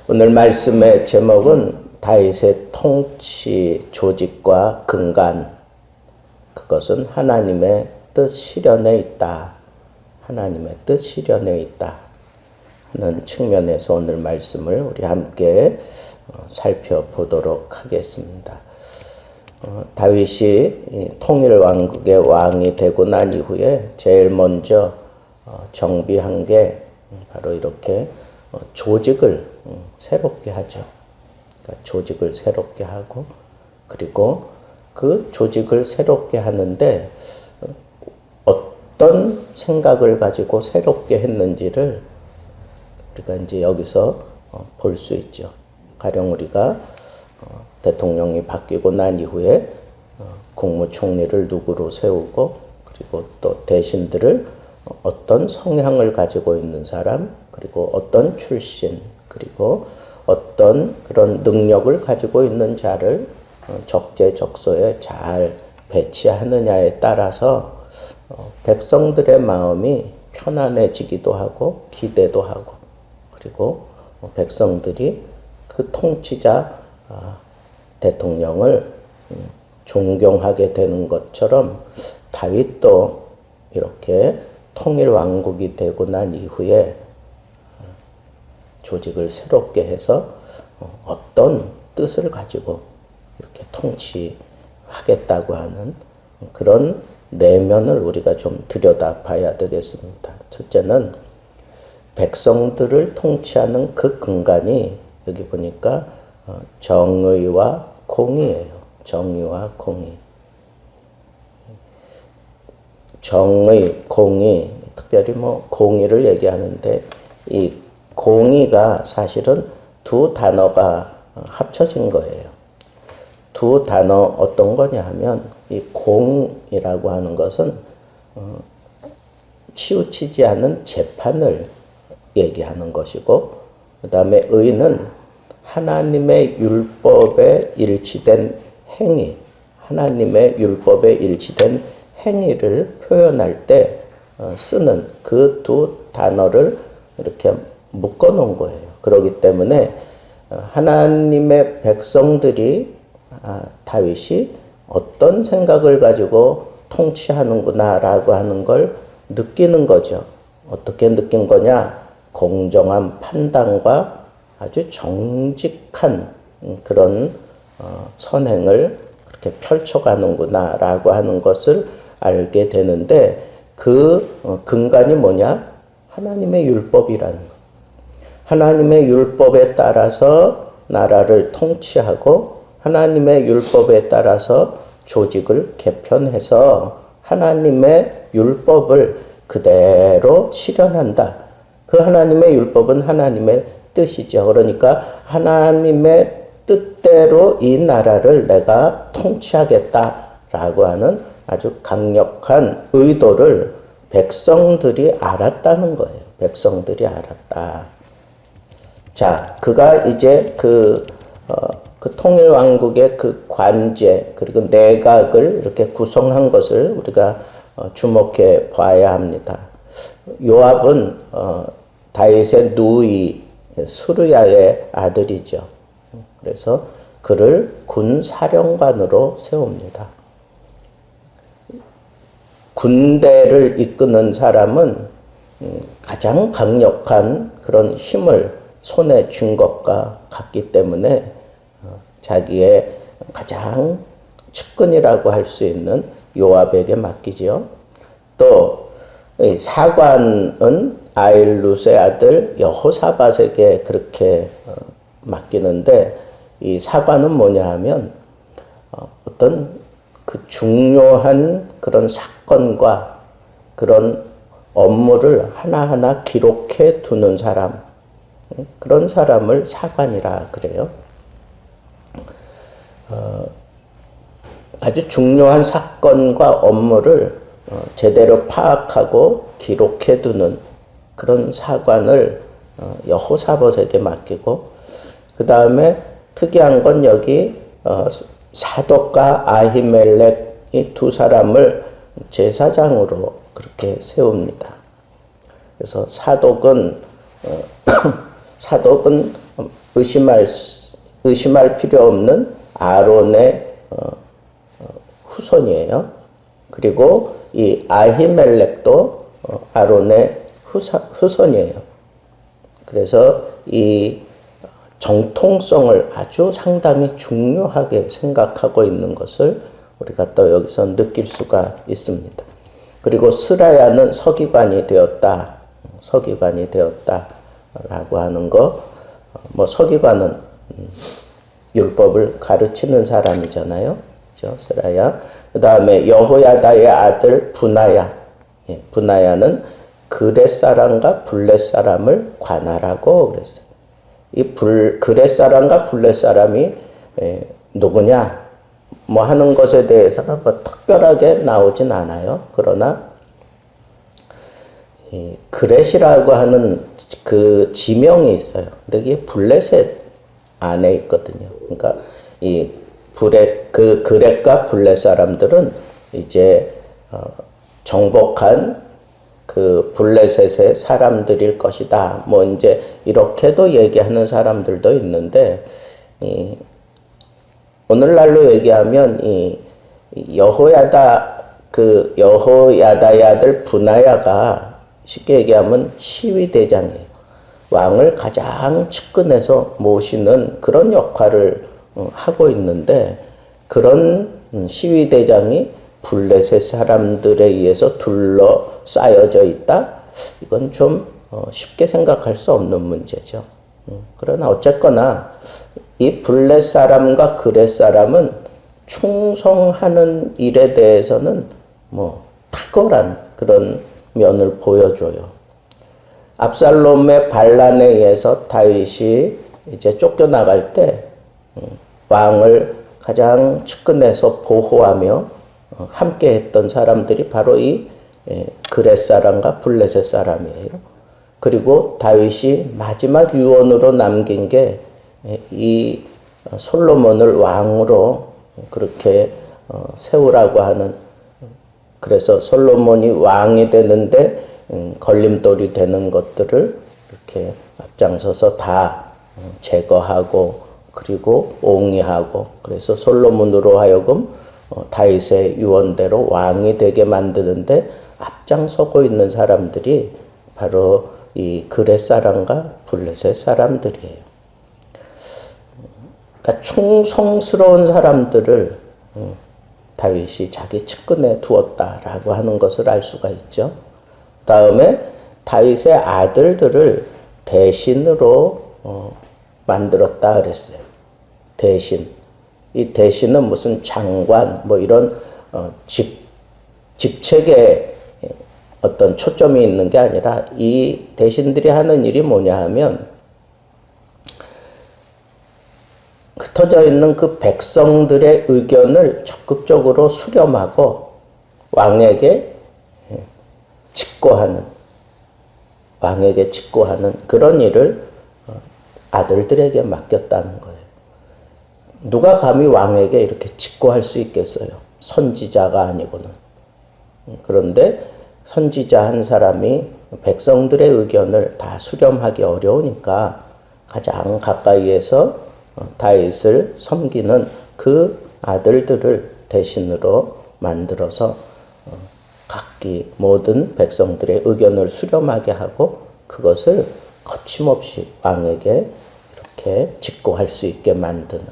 오늘 말씀의 제목은 다윗의 통치 조직과 근간, 그것은 하나님의 뜻 실현에 있다. 하나님의 뜻 실현에 있다 하는 측면에서 오늘 말씀을 우리 함께 살펴보도록 하겠습니다. 다윗이 통일왕국의 왕이 되고 난 이후에 제일 먼저 정비한 게 바로 이렇게 조직을 새롭게 하죠. 그러니까 조직을 새롭게 하고, 그리고 그 조직을 새롭게 하는데 어떤 생각을 가지고 새롭게 했는지를 우리가 이제 여기서 볼 수 있죠. 가령 우리가 대통령이 바뀌고 난 이후에 국무총리를 누구로 세우고, 그리고 또 대신들을 어떤 성향을 가지고 있는 사람, 그리고 어떤 출신, 그리고 어떤 그런 능력을 가지고 있는 자를 적재적소에 잘 배치하느냐에 따라서 백성들의 마음이 편안해지기도 하고 기대도 하고, 그리고 백성들이 그 통치자 대통령을 존경하게 되는 것처럼 다윗도 이렇게 통일왕국이 되고 난 이후에 조직을 새롭게 해서 어떤 뜻을 가지고 이렇게 통치하겠다고 하는 그런 내면을 우리가 좀 들여다봐야 되겠습니다. 첫째는 백성들을 통치하는 그 근간이 여기 보니까 정의와 공의예요. 정의와 공의. 정의, 공의, 특별히 공의를 얘기하는데 이 공의가 사실은 두 단어가 합쳐진 거예요. 두 단어 어떤 거냐 하면 이 공이라고 하는 것은 치우치지 않은 재판을 얘기하는 것이고, 그 다음에 의는 하나님의 율법에 일치된 행위, 하나님의 율법에 일치된 행위를 표현할 때 쓰는 그 두 단어를 이렇게 묶어 놓은 거예요. 그렇기 때문에 하나님의 백성들이 다윗이 어떤 생각을 가지고 통치하는구나라고 하는 걸 느끼는 거죠. 어떻게 느낀 거냐? 공정한 판단과 아주 정직한 그런 선행을 그렇게 펼쳐가는구나라고 하는 것을 알게 되는데, 그 근간이 뭐냐? 하나님의 율법이라는 것. 하나님의 율법에 따라서 나라를 통치하고, 하나님의 율법에 따라서 조직을 개편해서 하나님의 율법을 그대로 실현한다. 그 하나님의 율법은 하나님의 뜻이죠. 그러니까 하나님의 뜻대로 이 나라를 내가 통치하겠다라고 하는 아주 강력한 의도를 백성들이 알았다는 거예요. 백성들이 알았다. 자, 그가 이제 그 통일왕국의 그 관제, 그리고 내각을 이렇게 구성한 것을 우리가 주목해 봐야 합니다. 요압은 다윗의 누이 수르야의 아들이죠. 그래서 그를 군 사령관으로 세웁니다. 군대를 이끄는 사람은 가장 강력한 그런 힘을 손에 쥔 것과 같기 때문에 자기의 가장 측근이라고 할 수 있는 요압에게 맡기죠. 또 사관은 아일룻의 아들 여호사밧에게 그렇게 맡기는데, 이 사관은 뭐냐 하면 어떤 그 중요한 그런 사건과 그런 업무를 하나하나 기록해 두는 사람, 그런 사람을 사관이라 그래요. 아주 중요한 사건과 업무를 제대로 파악하고 기록해 두는 그런 사관을 여호사밧에게 맡기고, 그 다음에 특이한 건 여기 사독과 아히멜렉 이 두 사람을 제사장으로 그렇게 세웁니다. 그래서 사독은 의심할 필요 없는 아론의 후손이에요. 그리고 이 아히멜렉도 아론의 후손이에요. 그래서 이 정통성을 아주 상당히 중요하게 생각하고 있는 것을 우리가 또 여기서 느낄 수가 있습니다. 그리고 스라야는 서기관이 되었다. 서기관이 되었다라고 하는 거, 서기관은 율법을 가르치는 사람이잖아요. 그렇죠? 스라야. 그 다음에 여호야다의 아들 브나야. 브나야는 그렛 사람과 블렛 사람을 관할하고 그랬어요. 이 그렛 사람과 블렛 사람이 누구냐? 하는 것에 대해서는 특별하게 나오진 않아요. 그러나 이 그렛이라고 하는 그 지명이 있어요. 근데 이게 블레셋 안에 있거든요. 그러니까 이 그렛과 블렛 사람들은 이제 정복한 그 블레셋의 사람들일 것이다. 이제 이렇게도 얘기하는 사람들도 있는데, 오늘날로 얘기하면 이 여호야다의 아들 브나야가 쉽게 얘기하면 시위대장이에요. 왕을 가장 측근에서 모시는 그런 역할을 하고 있는데, 그런 시위대장이 블레셋 사람들에 의해서 둘러싸여져 있다? 이건 좀 쉽게 생각할 수 없는 문제죠. 그러나 어쨌거나 이 블렛 사람과 그렛 사람은 충성하는 일에 대해서는 탁월한 그런 면을 보여줘요. 압살롬의 반란에 의해서 다윗이 이제 쫓겨나갈 때 왕을 가장 측근에서 보호하며 함께 했던 사람들이 바로 이 그렛 사람과 블레셋 사람이에요. 그리고 다윗이 마지막 유언으로 남긴 게 이 솔로몬을 왕으로 그렇게 세우라고 하는, 그래서 솔로몬이 왕이 되는데 걸림돌이 되는 것들을 이렇게 앞장서서 다 제거하고 그리고 옹이하고, 그래서 솔로몬으로 하여금 다윗의 유언대로 왕이 되게 만드는데 앞장서고 있는 사람들이 바로 이 그렛 사람과 블레셋 사람들이에요. 그러니까 충성스러운 사람들을 다윗이 자기 측근에 두었다라고 하는 것을 알 수가 있죠. 다음에 다윗의 아들들을 대신으로 만들었다 그랬어요. 대신. 이 대신은 무슨 장관, 이런 직책에 어떤 초점이 있는 게 아니라, 이 대신들이 하는 일이 뭐냐 하면, 흩어져 있는 그 백성들의 의견을 적극적으로 수렴하고 왕에게 직고하는 그런 일을 아들들에게 맡겼다는 거예요. 누가 감히 왕에게 이렇게 직고할 수 있겠어요? 선지자가 아니고는. 그런데 선지자 한 사람이 백성들의 의견을 다 수렴하기 어려우니까 가장 가까이에서 다윗을 섬기는 그 아들들을 대신으로 만들어서 각기 모든 백성들의 의견을 수렴하게 하고 그것을 거침없이 왕에게 이렇게 직고할 수 있게 만드는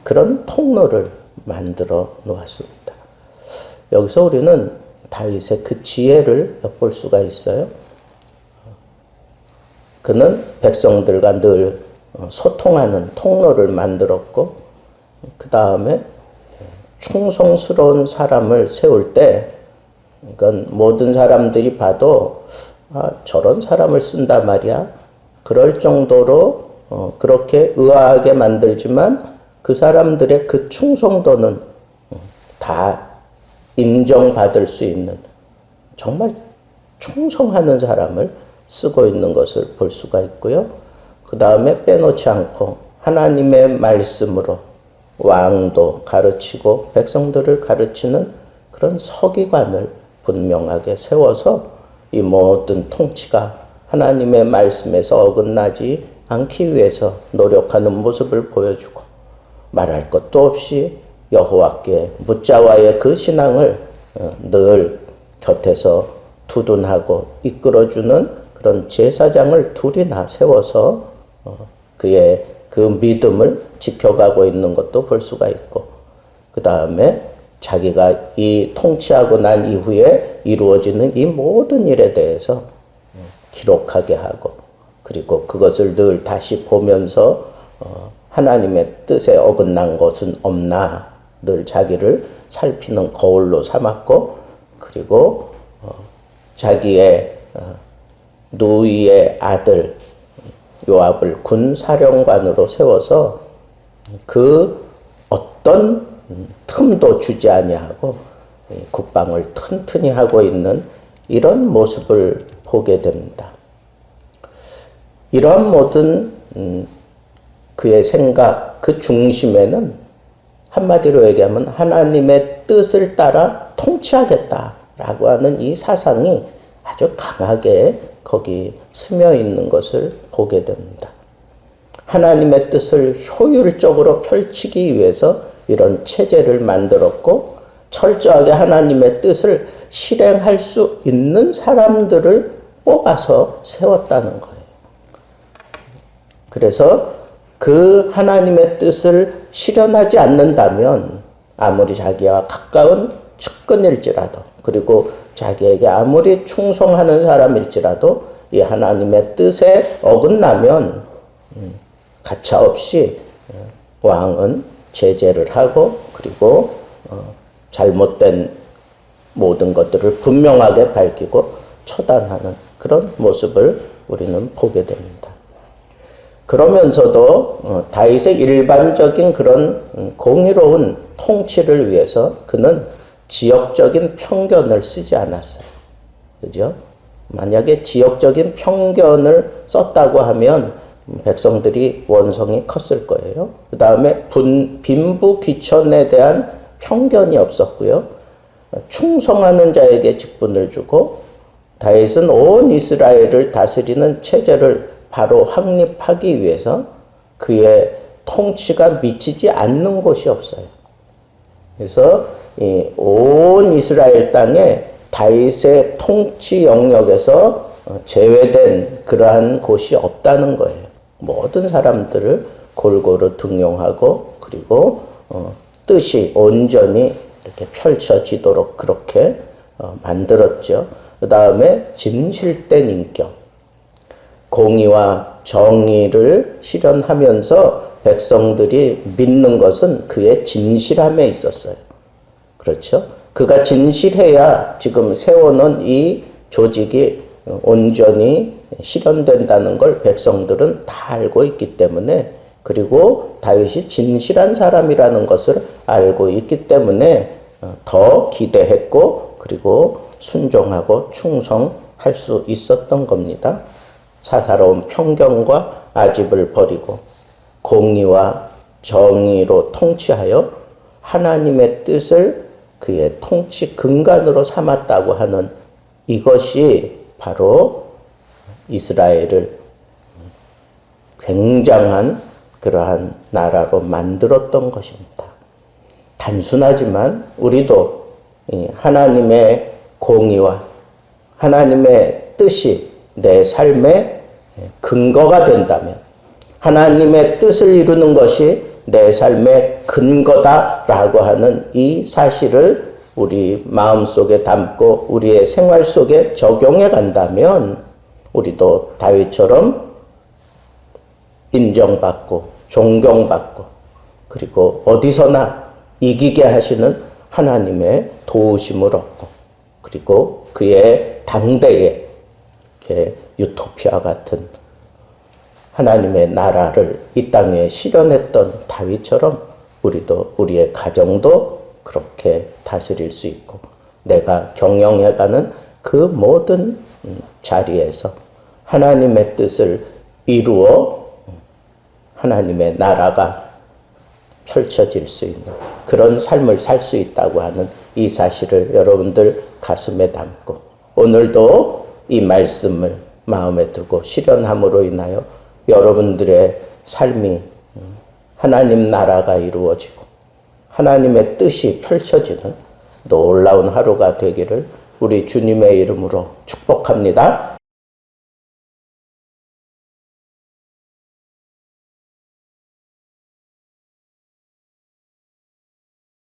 그런 통로를 만들어 놓았습니다. 여기서 우리는 다윗의 그 지혜를 엿볼 수가 있어요. 그는 백성들과 늘 소통하는 통로를 만들었고, 그 다음에 충성스러운 사람을 세울 때, 이건 모든 사람들이 봐도 저런 사람을 쓴다 말이야. 그럴 정도로 그렇게 의아하게 만들지만 그 사람들의 그 충성도는 다 인정받을 수 있는 정말 충성하는 사람을 쓰고 있는 것을 볼 수가 있고요. 그 다음에 빼놓지 않고 하나님의 말씀으로 왕도 가르치고 백성들을 가르치는 그런 서기관을 분명하게 세워서 이 모든 통치가 하나님의 말씀에서 어긋나지 않기 위해서 노력하는 모습을 보여주고 말할 것도 없이 여호와께 묻자와의 그 신앙을 늘 곁에서 두둔하고 이끌어주는 그런 제사장을 둘이나 세워서 그의 그 믿음을 지켜가고 있는 것도 볼 수가 있고, 그 다음에 자기가 이 통치하고 난 이후에 이루어지는 이 모든 일에 대해서 기록하게 하고, 그리고 그것을 늘 다시 보면서 하나님의 뜻에 어긋난 것은 없나 늘 자기를 살피는 거울로 삼았고, 그리고 자기의 누이의 아들 요압을 군 사령관으로 세워서 그 어떤 틈도 주지 아니하고 국방을 튼튼히 하고 있는 이런 모습을 보게 됩니다. 이러한 모든 그의 생각, 그 중심에는 한마디로 얘기하면 하나님의 뜻을 따라 통치하겠다라고 하는 이 사상이 아주 강하게 거기 스며 있는 것을 보게 됩니다. 하나님의 뜻을 효율적으로 펼치기 위해서 이런 체제를 만들었고, 철저하게 하나님의 뜻을 실행할 수 있는 사람들을 뽑아서 세웠다는 거예요. 그래서 그 하나님의 뜻을 실현하지 않는다면 아무리 자기와 가까운 측근일지라도, 그리고 자기에게 아무리 충성하는 사람일지라도 이 하나님의 뜻에 어긋나면 가차없이 왕은 제재를 하고, 그리고 잘못된 모든 것들을 분명하게 밝히고 처단하는 그런 모습을 우리는 보게 됩니다. 그러면서도 다윗의 일반적인 그런 공의로운 통치를 위해서 그는 지역적인 편견을 쓰지 않았어요. 그죠? 만약에 지역적인 편견을 썼다고 하면 백성들이 원성이 컸을 거예요. 그 다음에 빈부 귀천에 대한 편견이 없었고요. 충성하는 자에게 직분을 주고, 다윗은 온 이스라엘을 다스리는 체제를 바로 확립하기 위해서 그의 통치가 미치지 않는 곳이 없어요. 그래서 온 이스라엘 땅에 다윗의 통치 영역에서 제외된 그러한 곳이 없다는 거예요. 모든 사람들을 골고루 등용하고, 그리고 뜻이 온전히 이렇게 펼쳐지도록 그렇게 만들었죠. 그 다음에 진실된 인격, 공의와 정의를 실현하면서 백성들이 믿는 것은 그의 진실함에 있었어요. 그렇죠? 그가 진실해야 지금 세워놓은 이 조직이 온전히 실현된다는 걸 백성들은 다 알고 있기 때문에, 그리고 다윗이 진실한 사람이라는 것을 알고 있기 때문에 더 기대했고, 그리고 순종하고 충성할 수 있었던 겁니다. 사사로운 편견과 아집을 버리고 공의와 정의로 통치하여 하나님의 뜻을 그의 통치 근간으로 삼았다고 하는 이것이 바로 이스라엘을 굉장한 그러한 나라로 만들었던 것입니다. 단순하지만 우리도 하나님의 공의와 하나님의 뜻이 내 삶의 근거가 된다면, 하나님의 뜻을 이루는 것이 내 삶의 근거다라고 하는 이 사실을 우리 마음속에 담고 우리의 생활 속에 적용해 간다면 우리도 다윗처럼 인정받고 존경받고, 그리고 어디서나 이기게 하시는 하나님의 도우심을 얻고, 그리고 그의 당대에 이렇게 유토피아 같은 하나님의 나라를 이 땅에 실현했던 다윗처럼 우리도 우리의 가정도 그렇게 다스릴 수 있고, 내가 경영해가는 그 모든 자리에서 하나님의 뜻을 이루어 하나님의 나라가 펼쳐질 수 있는 그런 삶을 살 수 있다고 하는 이 사실을 여러분들 가슴에 담고, 오늘도 이 말씀을 마음에 두고 실현함으로 인하여 여러분들의 삶이 하나님 나라가 이루어지고 하나님의 뜻이 펼쳐지는 놀라운 하루가 되기를 우리 주님의 이름으로 축복합니다.